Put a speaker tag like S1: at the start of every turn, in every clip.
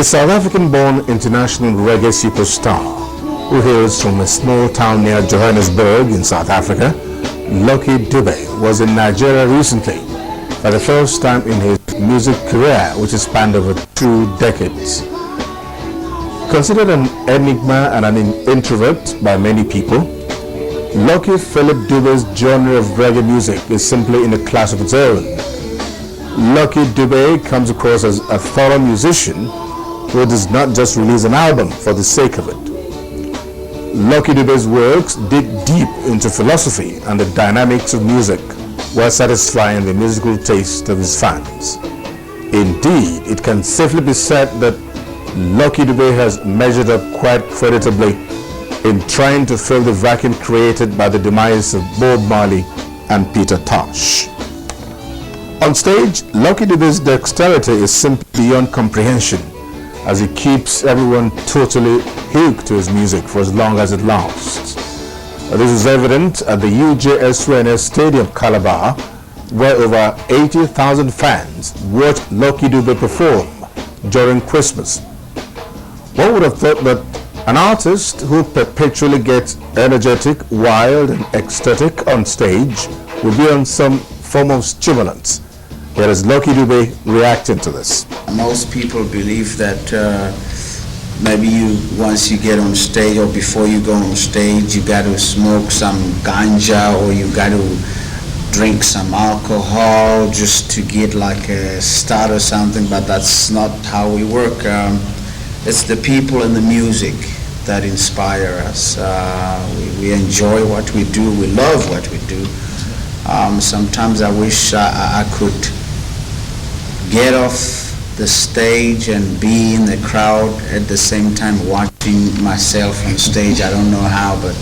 S1: The South African-born international reggae superstar, who hails from a small town near Johannesburg in South Africa, Lucky Dube, was in Nigeria recently for the first time in his music career, which has spanned over 2 decades. Considered an enigma and an introvert by many people, Lucky Philip Dube's genre of reggae music is simply in a class of its own. Lucky Dube comes across as a thorough musician who does not just release an album for the sake of it. Lucky Dube's works dig deep into philosophy and the dynamics of music while satisfying the musical taste of his fans. Indeed, it can safely be said that Lucky Dube has measured up quite creditably in trying to fill the vacuum created by the demise of Bob Marley and Peter Tosh. On stage, Lucky Dube's dexterity is simply beyond comprehension, as he keeps everyone totally hooked to his music for as long as it lasts. This is evident at the UJSWNS Stadium, Calabar, where over 80,000 fans watched Lucky Dube perform during Christmas. One would have thought that an artist who perpetually gets energetic, wild and ecstatic on stage would be on some form of stimulants. Here is Lucky Dube reacting to this.
S2: Most people believe that maybe once you get on stage or before you go on stage, you got to smoke some ganja or you got to drink some alcohol just to get like a start or something, but that's not how we work. It's the people and the music that inspire us. We enjoy what we do, we love what we do. Sometimes I wish I could get off the stage and be in the crowd at the same time watching myself on stage. I don't know how, but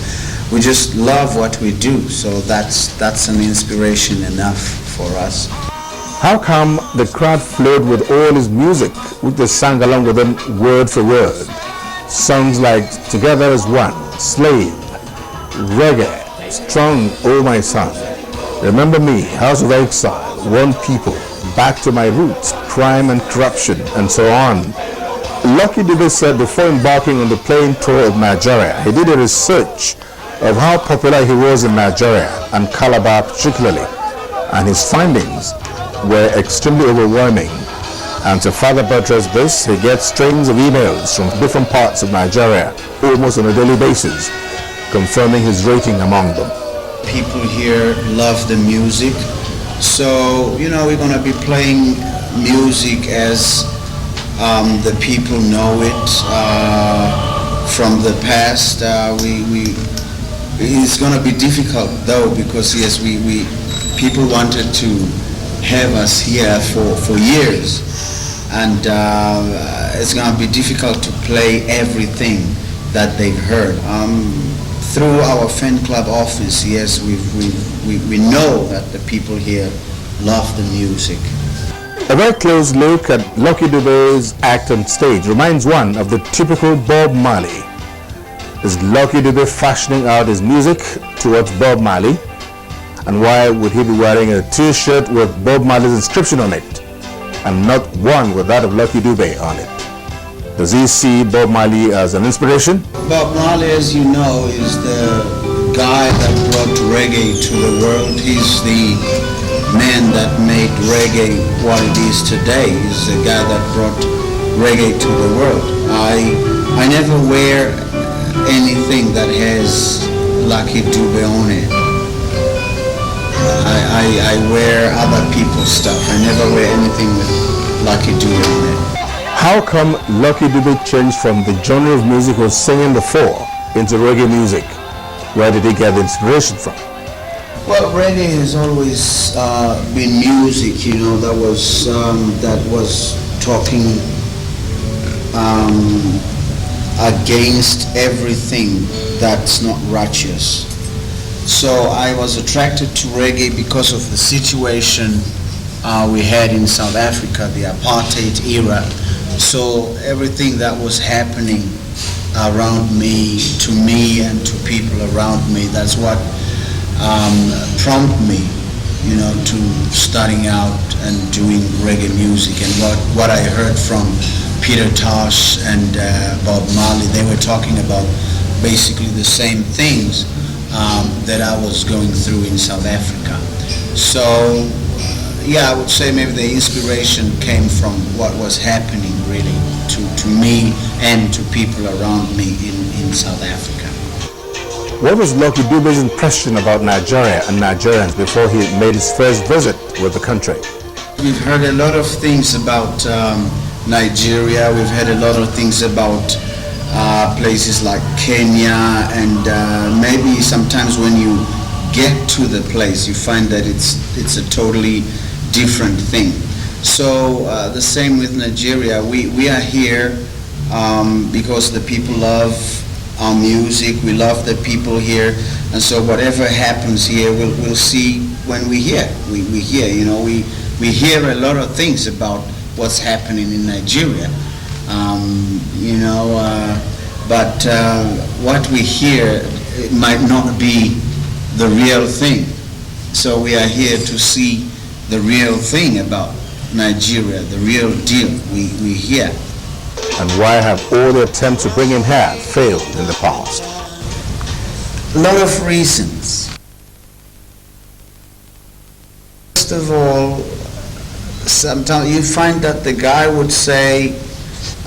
S2: we just love what we do, so that's an inspiration enough for us.
S1: How come the crowd flowed with all his music, which they sang along with him word for word? Songs like Together as One, Slave, Raggae, Strong, Oh My Son, Remember Me, House of Exile, One People, Back to My Roots, Crime and Corruption, and so on. Lucky Dube said before embarking on the playing tour of Nigeria, he did a research of how popular he was in Nigeria, and Calabar particularly, and his findings were extremely overwhelming. And to further buttress this, he gets strings of emails from different parts of Nigeria almost on a daily basis, confirming his rating among them.
S2: People here love the music, so we're going to be playing music as the people know it from the past. It's going to be difficult though, because yes, people wanted to have us here for years, and it's going to be difficult to play everything that they've heard. Through our fan club office, yes, we know that the people here love the music.
S1: A very close look at Lucky Dube's act on stage reminds one of the typical Bob Marley. Is Lucky Dube fashioning out his music towards Bob Marley? And why would he be wearing a t-shirt with Bob Marley's inscription on it, and not one with that of Lucky Dube on it? Does he see Bob Marley as an inspiration?
S2: Bob Marley, as you know, is the guy that brought reggae to the world. He's the man that made reggae what it is today. He's the guy that brought reggae to the world. I never wear anything that has Lucky Dube on it. I wear other people's stuff. I never wear anything with Lucky Dube on it.
S1: How come Lucky Dube changed from the genre of music he was singing before into reggae music? Where did he get the inspiration from?
S2: Well, reggae has always been music, that was talking against everything that's not righteous. So I was attracted to reggae because of the situation we had in South Africa, the apartheid era. So everything that was happening around me, to me and to people around me, that's what prompted me to starting out and doing reggae music. And what I heard from Peter Tosh and Bob Marley, they were talking about basically the same things that I was going through in South Africa. So I would say maybe the inspiration came from what was happening really to me and to people around me in South Africa.
S1: What was Lucky Dube's impression about Nigeria and Nigerians before he made his first visit with the country?
S2: We've heard a lot of things about Nigeria. We've heard a lot of things about places like Kenya, and maybe sometimes when you get to the place you find that it's a totally different thing. So the same with Nigeria. We are here because the people love our music. We love the people here, and so whatever happens here we'll see when we hear. We hear, we hear a lot of things about what's happening in Nigeria, but what we hear, it might not be the real thing. So we are here to see the real thing about Nigeria, the real deal we hear.
S1: And why have all the attempts to bring him here failed in the past?
S2: A lot of reasons. First of all, sometimes you find that the guy would say,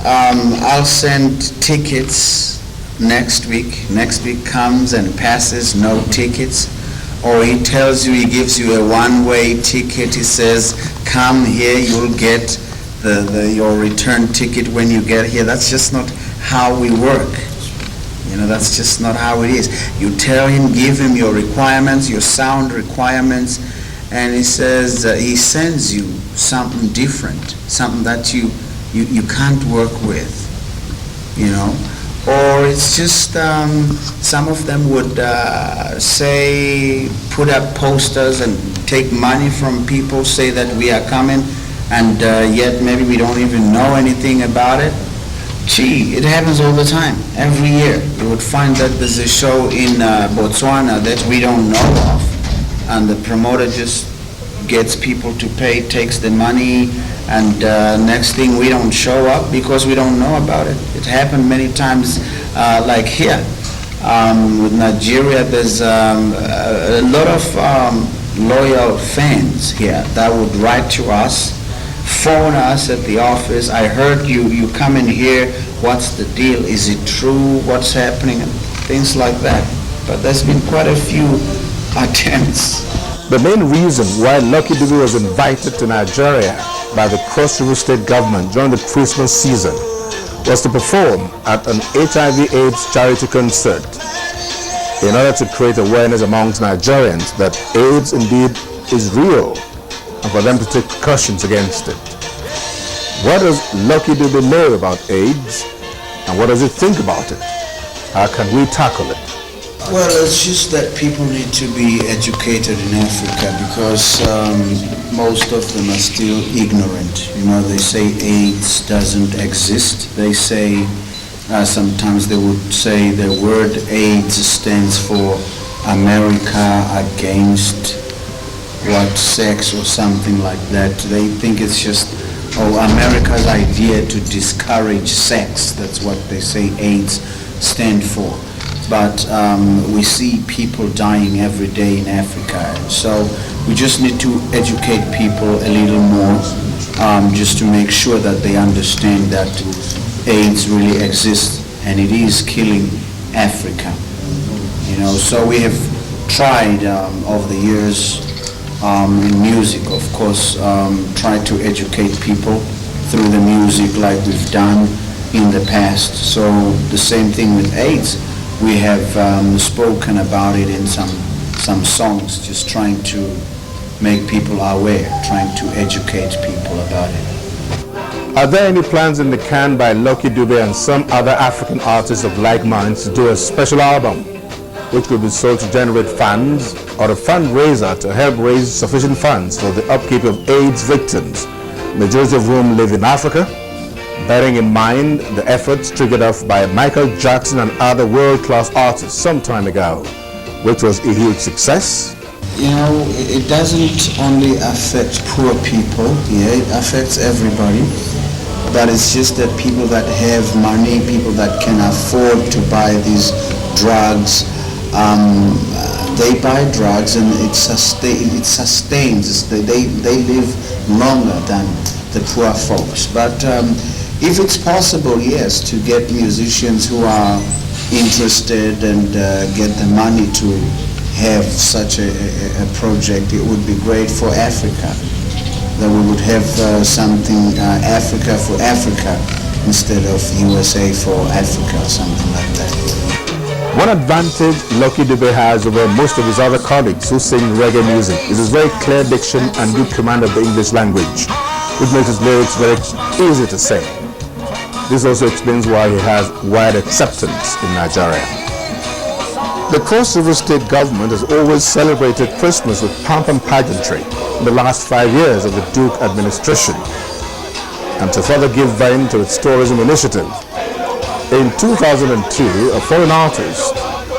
S2: I'll send tickets next week. Next week comes and passes, no tickets. Or he tells you, he gives you a one-way ticket. He says, come here, you'll get your return ticket when you get here. That's just not how we work. That's just not how it is. You tell him, give him your requirements, your sound requirements, and he says, he sends you something different, something that you can't work with, Or it's just, some of them would say, put up posters and take money from people, say that we are coming, and yet maybe we don't even know anything about it. Gee, it happens all the time, every year. You would find that there's a show in Botswana that we don't know of, and the promoter just gets people to pay, takes the money, and next thing we don't show up because we don't know about it. It happened many times like here. With Nigeria, there's a lot of loyal fans here that would write to us, phone us at the office. I heard you come in here. What's the deal? Is it true? What's happening? And things like that. But there's been quite a few attempts.
S1: The main reason why Lucky Dube was invited to Nigeria by the Cross River State government during the Christmas season was to perform at an HIV/AIDS charity concert in order to create awareness amongst Nigerians that AIDS indeed is real, and for them to take precautions against it. What does Lucky Dube know about AIDS, and what does he think about it? How can we tackle it?
S2: Well, it's just that people need to be educated in Africa because most of them are still ignorant. They say AIDS doesn't exist. They say, sometimes they would say the word AIDS stands for America against what sex or something like that. They think it's just, America's idea to discourage sex. That's what they say AIDS stand for. But we see people dying every day in Africa. So we just need to educate people a little more, just to make sure that they understand that AIDS really exists and it is killing Africa. So we have tried over the years in music, of course, try to educate people through the music like we've done in the past. So the same thing with AIDS. We have spoken about it in some songs, just trying to make people aware, trying to educate people about it.
S1: Are there any plans in the can by Lucky Dube and some other African artists of like minds to do a special album which could be sold to generate funds, or a fundraiser to help raise sufficient funds for the upkeep of AIDS victims, majority of whom live in Africa, bearing in mind the efforts triggered off by Michael Jackson and other world-class artists some time ago, which was a huge success?
S2: It doesn't only affect poor people, it affects everybody. But it's just that people that have money, people that can afford to buy these drugs, they buy drugs and it sustains. They live longer than the poor folks. But if it's possible, yes, to get musicians who are interested and get the money to have such a project, it would be great for Africa. That we would have something Africa for Africa instead of USA for Africa or something like that.
S1: One advantage Lucky Dube has over most of his other colleagues who sing reggae music is his very clear diction and good command of the English language, which makes his lyrics very easy to sing. This also explains why he has wide acceptance in Nigeria. The Cross River State government has always celebrated Christmas with pomp and pageantry in the last 5 years of the Duke administration. And to further give vein to its tourism initiative, in 2002, a foreign artist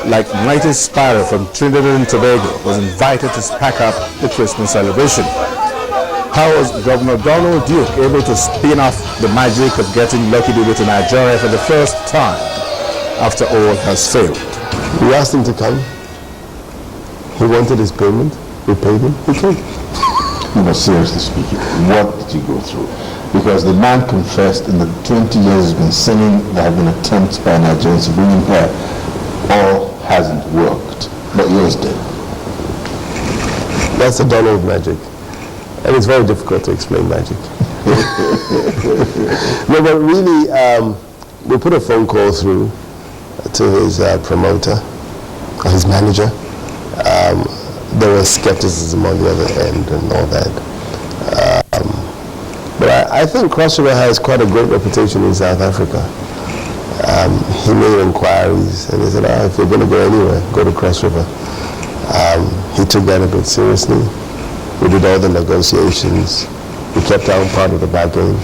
S1: like Mighty Sparrow from Trinidad and Tobago was invited to pack up the Christmas celebration. How was Governor Donald Duke able to spin off the magic of getting Lucky Dube to Nigeria for the first time after all has failed?
S3: We asked him to come. He wanted his payment. We paid him. He came.
S4: No, seriously speaking, what did you go through? Because the man confessed in the 20 years he's been singing, there have been attempts by Nigerians to bring him here. All hasn't worked, but yours did.
S3: That's the Donald magic. And it's very difficult to explain magic. No, but really, we put a phone call through to his promoter, his manager. There was skepticism on the other end and all that. But I think Cross River has quite a great reputation in South Africa. He made inquiries and he said, if you're going to go anywhere, go to Cross River. He took that a bit seriously. We did all the negotiations. We kept our part of the bargain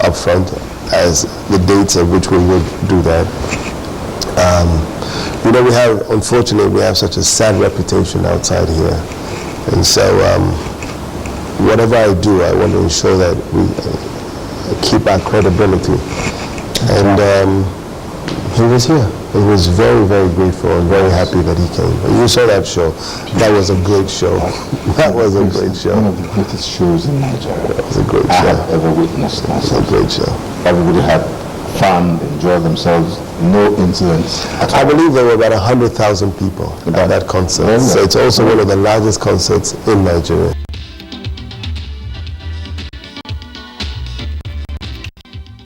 S3: up front as the dates at which we would do that. Unfortunately, we have such a sad reputation outside here. And so whatever I do, I want to ensure that we keep our credibility. And he was here. He was very, very grateful and very happy that he came. And you saw that show. That was a great show. That was a great show.
S4: One of the greatest shows in Nigeria.
S3: It was a great show.
S4: I have ever witnessed myself.
S3: It was a great show.
S4: Everybody had fun, enjoyed themselves, no incidents at all.
S3: I believe there were about 100,000 people at that concert. So it's also one of the largest concerts in Nigeria.